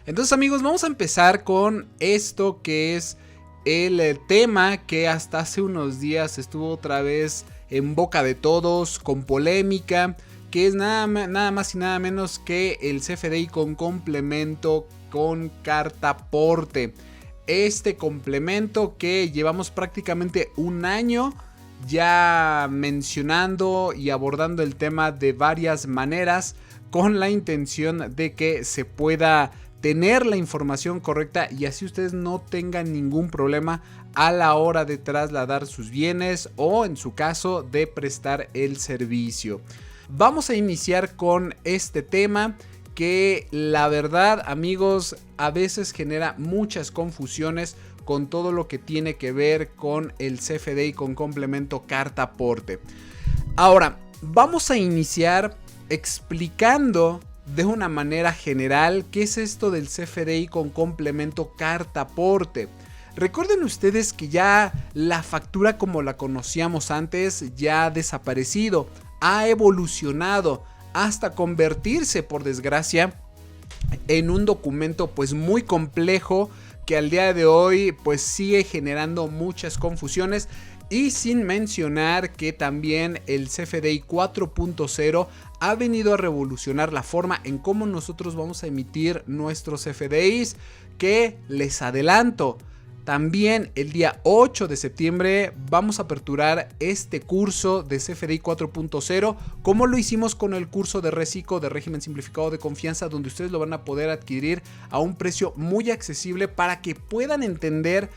Entonces, amigos, vamos a empezar con esto que es el tema que hasta hace unos días estuvo otra vez en boca de todos, con polémica, que es nada más y nada menos que el CFDI con complemento con carta aporte. Este complemento que llevamos prácticamente un año ya mencionando y abordando el tema de varias maneras, con la intención de que se pueda tener la información correcta y así ustedes no tengan ningún problema a la hora de trasladar sus bienes o en su caso de prestar el servicio. Vamos a iniciar con este tema que la verdad, amigos, a veces genera muchas confusiones con todo lo que tiene que ver con el CFDI con complemento carta aporte. Ahora, vamos a iniciar explicando de una manera general qué es esto del CFDI con complemento carta aporte. Recuerden ustedes que ya la factura como la conocíamos antes ya ha desaparecido, ha evolucionado hasta convertirse, por desgracia, en un documento pues muy complejo que al día de hoy pues sigue generando muchas confusiones. Y sin mencionar que también el CFDI 4.0 ha venido a revolucionar la forma en cómo nosotros vamos a emitir nuestros CFDIs, que les adelanto, también el día 8 de septiembre vamos a aperturar este curso de CFDI 4.0, como lo hicimos con el curso de Reciclo de régimen simplificado de confianza, donde ustedes lo van a poder adquirir a un precio muy accesible para que puedan entender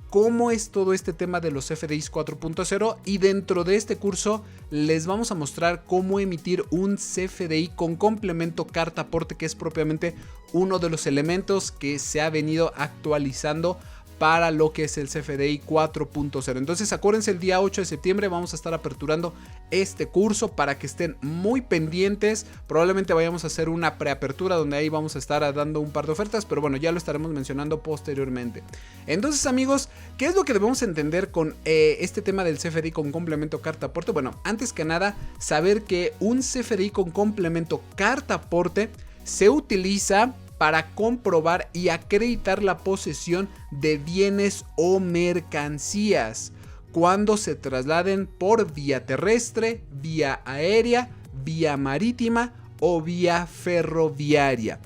cómo es todo este tema de los CFDIs 4.0, y dentro de este curso les vamos a mostrar cómo emitir un CFDI con complemento carta aporte, que es propiamente uno de los elementos que se ha venido actualizando para lo que es el CFDI 4.0. Entonces acuérdense, el día 8 de septiembre vamos a estar aperturando este curso para que estén muy pendientes. Probablemente vayamos a hacer una preapertura donde ahí vamos a estar dando un par de ofertas, pero bueno, ya lo estaremos mencionando posteriormente. Entonces, amigos, ¿qué es lo que debemos entender con este tema del CFDI con complemento carta aporte? Bueno, antes que nada, saber que un CFDI con complemento carta aporte se utiliza para comprobar y acreditar la posesión de bienes o mercancías cuando se trasladen por vía terrestre, vía aérea, vía marítima o vía ferroviaria.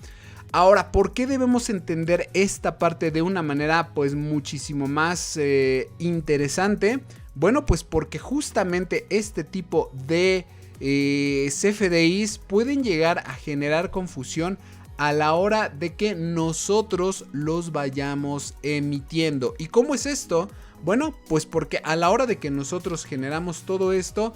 Ahora, ¿por qué debemos entender esta parte de una manera pues muchísimo más interesante? Bueno, pues porque justamente este tipo de CFDIs pueden llegar a generar confusión a la hora de que nosotros los vayamos emitiendo. ¿Y cómo es esto? Bueno, pues porque a la hora de que nosotros generamos todo esto,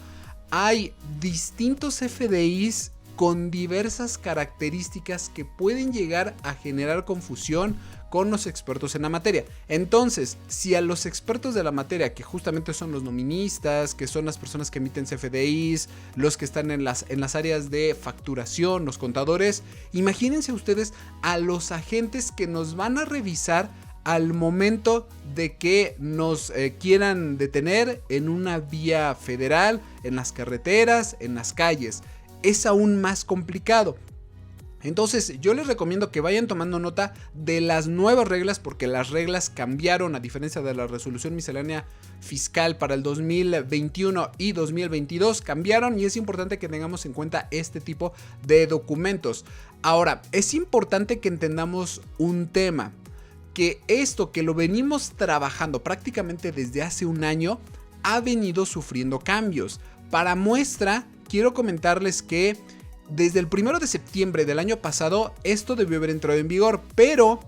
hay distintos CFDIs con diversas características que pueden llegar a generar confusión con los expertos en la materia. Entonces, si a los expertos de la materia, que justamente son los noministas, que son las personas que emiten CFDIs, los que están en las áreas de facturación, los contadores, imagínense ustedes a los agentes que nos van a revisar al momento de que nos quieran detener en una vía federal, en las carreteras, en las calles. Es aún más complicado. Entonces yo les recomiendo que vayan tomando nota de las nuevas reglas, porque las reglas cambiaron a diferencia de la resolución miscelánea fiscal para el 2021 y 2022, cambiaron, y es importante que tengamos en cuenta este tipo de documentos. Ahora, es importante que entendamos un tema, que esto que lo venimos trabajando prácticamente desde hace un año ha venido sufriendo cambios. Para muestra, quiero comentarles que desde el 1 de septiembre del año pasado esto debió haber entrado en vigor, pero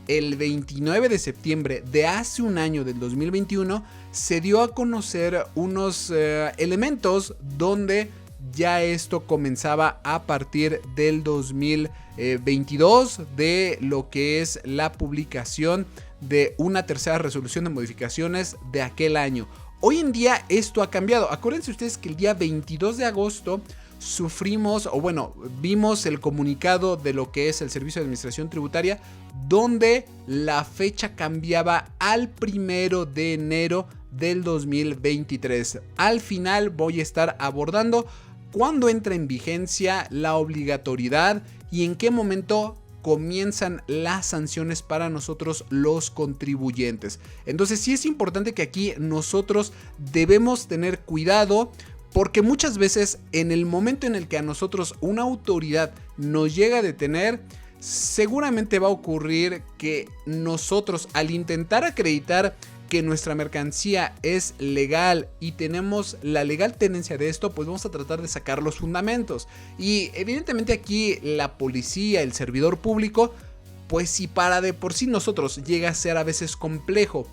el 29 de septiembre de hace un año, del 2021, se dio a conocer unos elementos donde ya esto comenzaba a partir del 2022 de lo que es la publicación de una tercera resolución de modificaciones de aquel año. Hoy en día esto ha cambiado. Acuérdense ustedes que el día 22 de agosto vimos el comunicado de lo que es el Servicio de Administración Tributaria, donde la fecha cambiaba al 1 de enero del 2023. Al final voy a estar abordando cuándo entra en vigencia la obligatoriedad y en qué momento comienzan las sanciones para nosotros los contribuyentes. Entonces sí es importante que aquí nosotros debemos tener cuidado, porque muchas veces en el momento en el que a nosotros una autoridad nos llega a detener, seguramente va a ocurrir que nosotros, al intentar acreditar que nuestra mercancía es legal y tenemos la legal tenencia de esto, pues vamos a tratar de sacar los fundamentos. Y evidentemente aquí la policía, el servidor público, pues si para de por sí nosotros llega a ser a veces complejo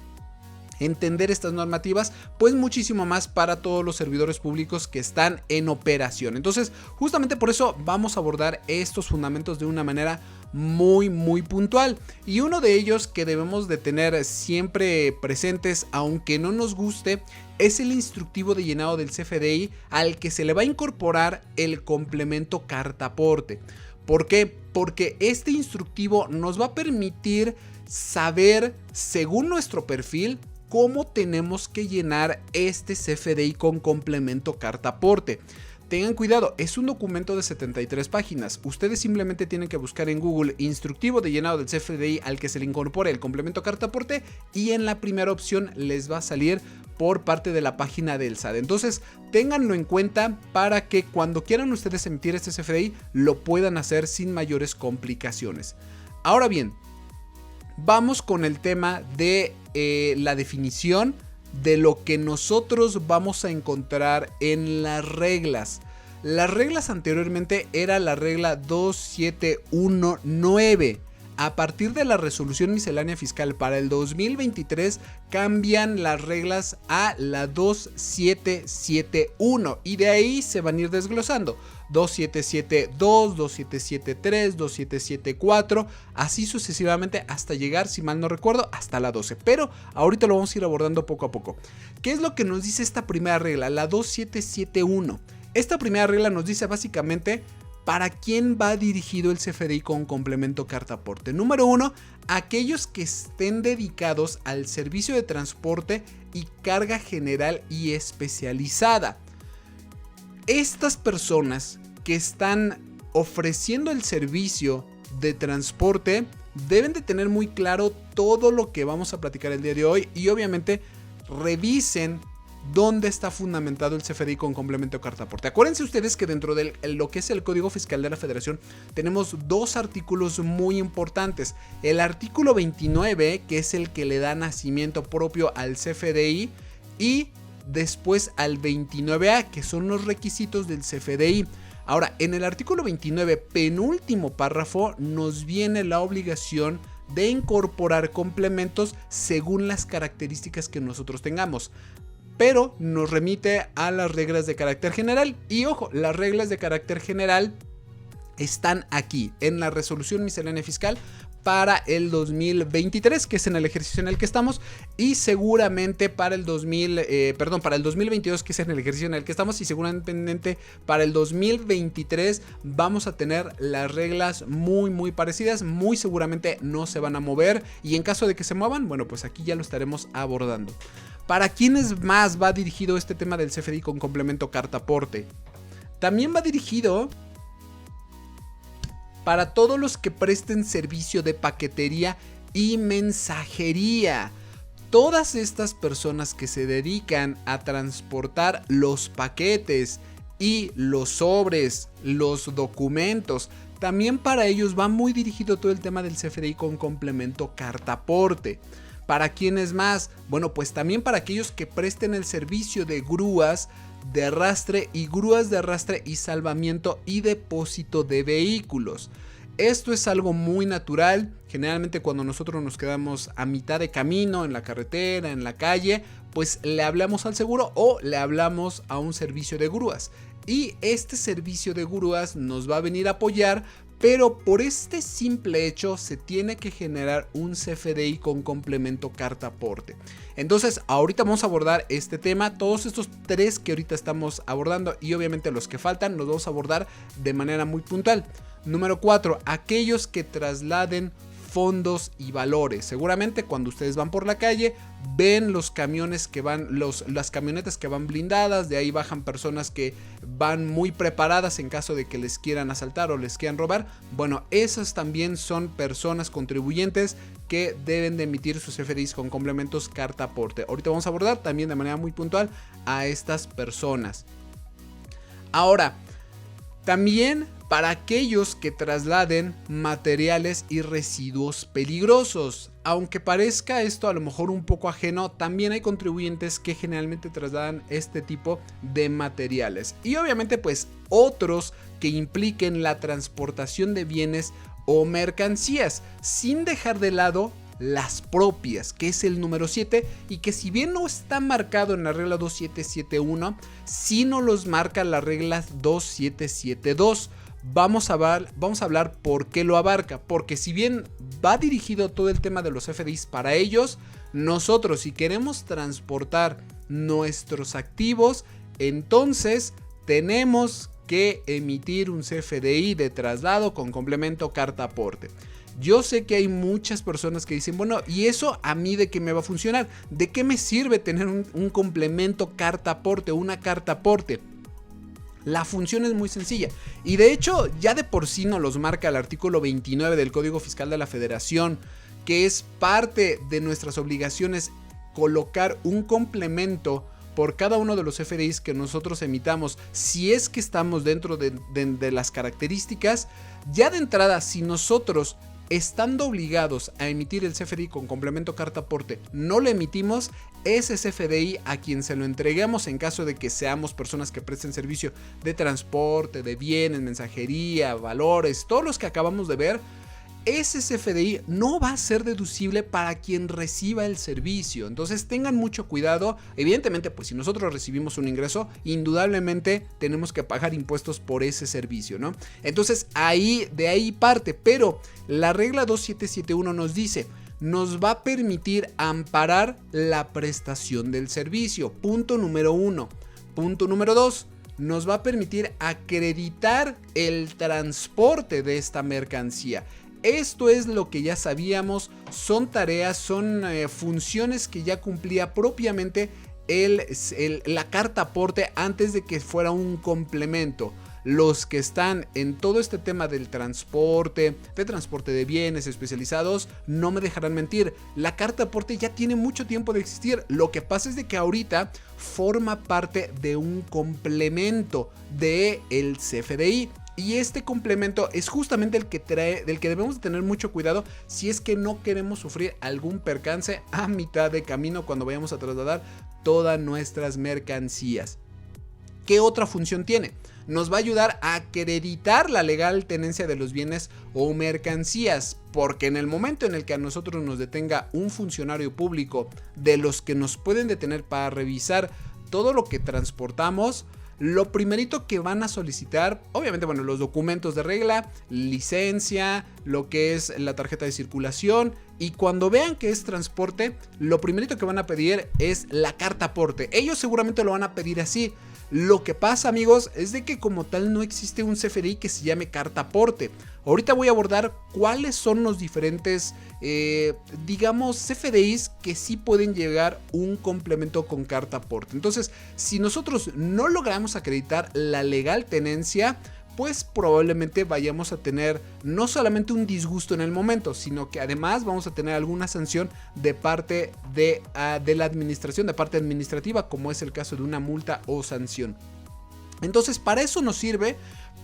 entender estas normativas, pues muchísimo más para todos los servidores públicos que están en operación. Entonces, justamente por eso vamos a abordar estos fundamentos de una manera muy puntual, y uno de ellos que debemos de tener siempre presentes, aunque no nos guste, es el instructivo de llenado del CFDI al que se le va a incorporar el complemento carta aporte. ¿Por qué? Porque este instructivo nos va a permitir saber, según nuestro perfil, cómo tenemos que llenar este CFDI con complemento carta aporte. Tengan cuidado, es un documento de 73 páginas. Ustedes simplemente tienen que buscar en Google instructivo de llenado del CFDI al que se le incorpore el complemento carta aporte, y en la primera opción les va a salir por parte de la página del SAT. Entonces ténganlo en cuenta para que cuando quieran ustedes emitir este CFDI lo puedan hacer sin mayores complicaciones. Ahora bien, vamos con el tema de la definición de lo que nosotros vamos a encontrar en las reglas. Las reglas anteriormente era la regla 2719. A partir de la resolución miscelánea fiscal para el 2023 cambian las reglas a la 2771 y de ahí se van a ir desglosando. 2772, 2773, 2774, así sucesivamente hasta llegar, si mal no recuerdo, hasta la 12. Pero ahorita lo vamos a ir abordando poco a poco. ¿Qué es lo que nos dice esta primera regla, la 2771? Esta primera regla nos dice básicamente ¿para quién va dirigido el CFDI con complemento carta aporte? Número 1, aquellos que estén dedicados al servicio de transporte y carga general y especializada. Estas personas que están ofreciendo el servicio de transporte deben de tener muy claro todo lo que vamos a platicar el día de hoy, y obviamente revisen dónde está fundamentado el CFDI con complemento carta aporte. Acuérdense ustedes que dentro de lo que es el Código Fiscal de la Federación tenemos dos artículos muy importantes. El artículo 29, que es el que le da nacimiento propio al CFDI, y después al 29A, que son los requisitos del CFDI. Ahora, en el artículo 29, penúltimo párrafo, nos viene la obligación de incorporar complementos según las características que nosotros tengamos, pero nos remite a las reglas de carácter general. Y ojo, las reglas de carácter general están aquí en la resolución miscelánea fiscal para el 2023, que es en el ejercicio en el que estamos, y seguramente para el 2022, que es en el ejercicio en el que estamos, y seguramente para el 2023 vamos a tener las reglas muy parecidas. Muy seguramente no se van a mover, y en caso de que se muevan, bueno, pues aquí ya lo estaremos abordando. ¿Para quiénes más va dirigido este tema del CFDI con complemento carta aporte? También va dirigido para todos los que presten servicio de paquetería y mensajería. Todas estas personas que se dedican a transportar los paquetes y los sobres, los documentos, también para ellos va muy dirigido todo el tema del CFDI con complemento carta aporte. ¿Para quiénes más? Bueno, pues también para aquellos que presten el servicio de grúas de arrastre y grúas de arrastre y salvamiento y depósito de vehículos. Esto es algo muy natural. Generalmente cuando nosotros nos quedamos a mitad de camino en la carretera, en la calle, pues le hablamos al seguro o le hablamos a un servicio de grúas. Y este servicio de grúas nos va a venir a apoyar, pero por este simple hecho se tiene que generar un CFDI con complemento carta aporte. Entonces ahorita vamos a abordar este tema, todos estos tres que ahorita estamos abordando, y obviamente los que faltan los vamos a abordar de manera muy puntual. Número 4, aquellos que trasladen fondos y valores. Seguramente cuando ustedes van por la calle ven los camiones que van, las camionetas que van blindadas, de ahí bajan personas que van muy preparadas en caso de que les quieran asaltar o les quieran robar. Bueno, esas también son personas contribuyentes que deben de emitir sus CFDIs con complementos carta aporte. Ahorita vamos a abordar también de manera muy puntual a estas personas. Ahora, también para aquellos que trasladen materiales y residuos peligrosos. Aunque parezca esto a lo mejor un poco ajeno, también hay contribuyentes que generalmente trasladan este tipo de materiales. Y obviamente pues otros que impliquen la transportación de bienes o mercancías, sin dejar de lado las propias, que es el número 7, y que si bien no está marcado en la regla 2771, sí nos los marca la regla 2772. Vamos a hablar por qué lo abarca, porque si bien va dirigido todo el tema de los CFDIs para ellos, nosotros si queremos transportar nuestros activos, entonces tenemos que emitir un CFDI de traslado con complemento carta aporte. Yo sé que hay muchas personas que dicen, bueno, ¿y eso a mí de qué me va a funcionar? ¿De qué me sirve tener un complemento carta aporte, una carta aporte? La función es muy sencilla y de hecho ya de por sí nos los marca el artículo 29 del Código Fiscal de la Federación, que es parte de nuestras obligaciones colocar un complemento por cada uno de los CFDIs que nosotros emitamos, si es que estamos dentro de las características. Ya de entrada, si nosotros estando obligados a emitir el CFDI con complemento carta aporte no lo emitimos, ese CFDI a quien se lo entreguemos en caso de que seamos personas que presten servicio de transporte, de bienes, mensajería, valores, todos los que acabamos de ver, ese CFDI no va a ser deducible para quien reciba el servicio. Entonces tengan mucho cuidado. Evidentemente, pues si nosotros recibimos un ingreso, indudablemente tenemos que pagar impuestos por ese servicio, ¿no? Entonces de ahí parte, pero la regla 2771 nos dice, nos va a permitir amparar la prestación del servicio. Punto número 1. Punto número 2. Nos va a permitir acreditar el transporte de esta mercancía. Esto es lo que ya sabíamos, son tareas, son funciones que ya cumplía propiamente la carta aporte antes de que fuera un complemento. Los que están en todo este tema del transporte de bienes especializados, no me dejarán mentir, la carta aporte ya tiene mucho tiempo de existir. Lo que pasa es de que ahorita forma parte de un complemento del CFDI. Y este complemento es justamente del que debemos de tener mucho cuidado si es que no queremos sufrir algún percance a mitad de camino cuando vayamos a trasladar todas nuestras mercancías. ¿Qué otra función tiene? Nos va a ayudar a acreditar la legal tenencia de los bienes o mercancías, porque en el momento en el que a nosotros nos detenga un funcionario público de los que nos pueden detener para revisar todo lo que transportamos, lo primerito que van a solicitar, obviamente, bueno, los documentos de regla, licencia, lo que es la tarjeta de circulación, y cuando vean que es transporte, lo primerito que van a pedir es la carta aporte. Ellos seguramente lo van a pedir así. Lo que pasa, amigos, es de que como tal no existe un CFDI que se llame carta aporte. Ahorita voy a abordar cuáles son los diferentes, digamos, CFDIs que sí pueden llegar un complemento con carta aporte. Entonces, si nosotros no logramos acreditar la legal tenencia, pues probablemente vayamos a tener no solamente un disgusto en el momento, sino que además vamos a tener alguna sanción de parte de la administración, de parte administrativa, como es el caso de una multa o sanción. Entonces, para eso nos sirve,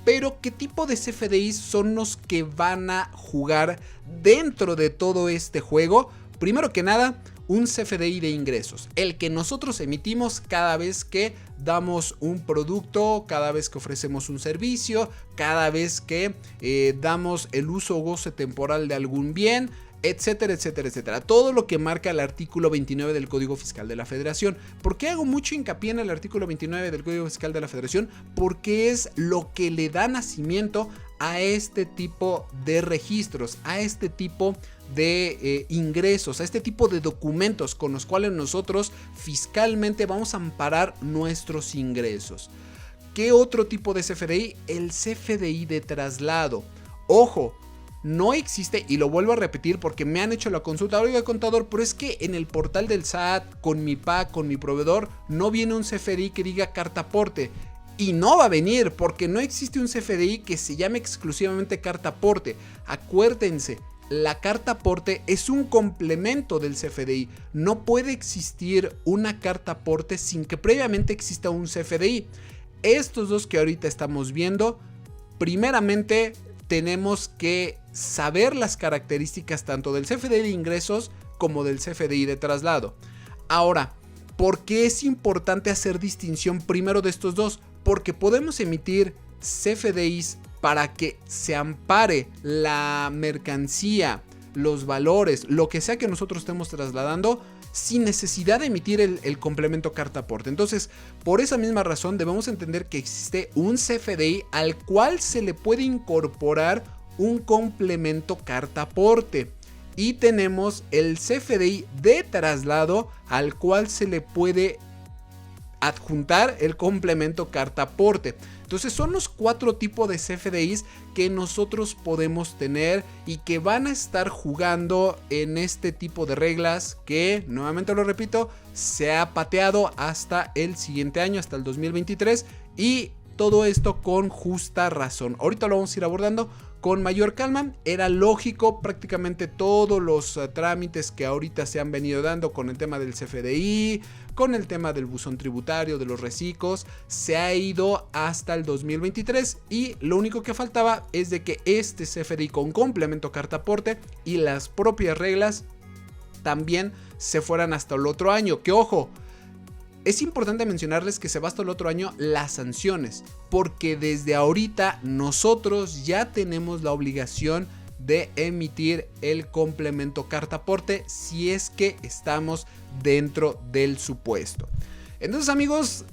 pero ¿qué tipo de CFDIs son los que van a jugar dentro de todo este juego? Primero que nada, un CFDI de ingresos, el que nosotros emitimos cada vez que damos un producto, cada vez que ofrecemos un servicio, cada vez que damos el uso o goce temporal de algún bien, etcétera, etcétera, etcétera. Todo lo que marca el artículo 29 del Código Fiscal de la Federación. ¿Por qué hago mucho hincapié en el artículo 29 del Código Fiscal de la Federación? Porque es lo que le da nacimiento a este tipo de registros, a este tipo de ingresos, a este tipo de documentos con los cuales nosotros fiscalmente vamos a amparar nuestros ingresos. ¿Qué otro tipo de CFDI? El CFDI de traslado. Ojo, no existe, y lo vuelvo a repetir porque me han hecho la consulta, oiga contador, pero es que en el portal del SAT, con mi PAC, con mi proveedor, no viene un CFDI que diga carta aporte. Y no va a venir porque no existe un CFDI que se llame exclusivamente carta aporte. Acuérdense, la carta aporte es un complemento del CFDI. No puede existir una carta aporte sin que previamente exista un CFDI. Estos dos que ahorita estamos viendo, primeramente tenemos que saber las características tanto del CFDI de ingresos como del CFDI de traslado. Ahora, ¿por qué es importante hacer distinción primero de estos dos? Porque podemos emitir CFDIs para que se ampare la mercancía, los valores, lo que sea que nosotros estemos trasladando, sin necesidad de emitir el complemento carta aporte. Entonces, por esa misma razón debemos entender que existe un CFDI al cual se le puede incorporar un complemento carta aporte. Y tenemos el CFDI de traslado al cual se le puede adjuntar el complemento carta aporte. Entonces son los 4 tipos de CFDIs que nosotros podemos tener y que van a estar jugando en este tipo de reglas que, nuevamente lo repito, se ha pateado hasta el siguiente año, hasta el 2023, y todo esto con justa razón. Ahorita lo vamos a ir abordando con mayor calma. Era lógico, prácticamente todos los trámites que ahorita se han venido dando con el tema del CFDI, con el tema del buzón tributario, de los reciclos, se ha ido hasta el 2023 y lo único que faltaba es de que este CFDI con complemento carta aporte y las propias reglas también se fueran hasta el otro año. Que ojo, es importante mencionarles que se va hasta el otro año las sanciones, porque desde ahorita nosotros ya tenemos la obligación de emitir el complemento carta aporte si es que estamos dentro del supuesto. Entonces, amigos,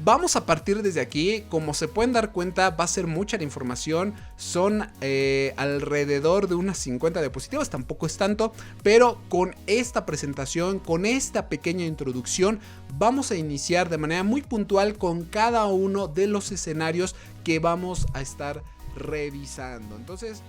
vamos a partir desde aquí. Como se pueden dar cuenta, va a ser mucha la información. Son alrededor de unas 50 diapositivas, tampoco es tanto, pero con esta presentación, con esta pequeña introducción, vamos a iniciar de manera muy puntual con cada uno de los escenarios que vamos a estar revisando. Entonces,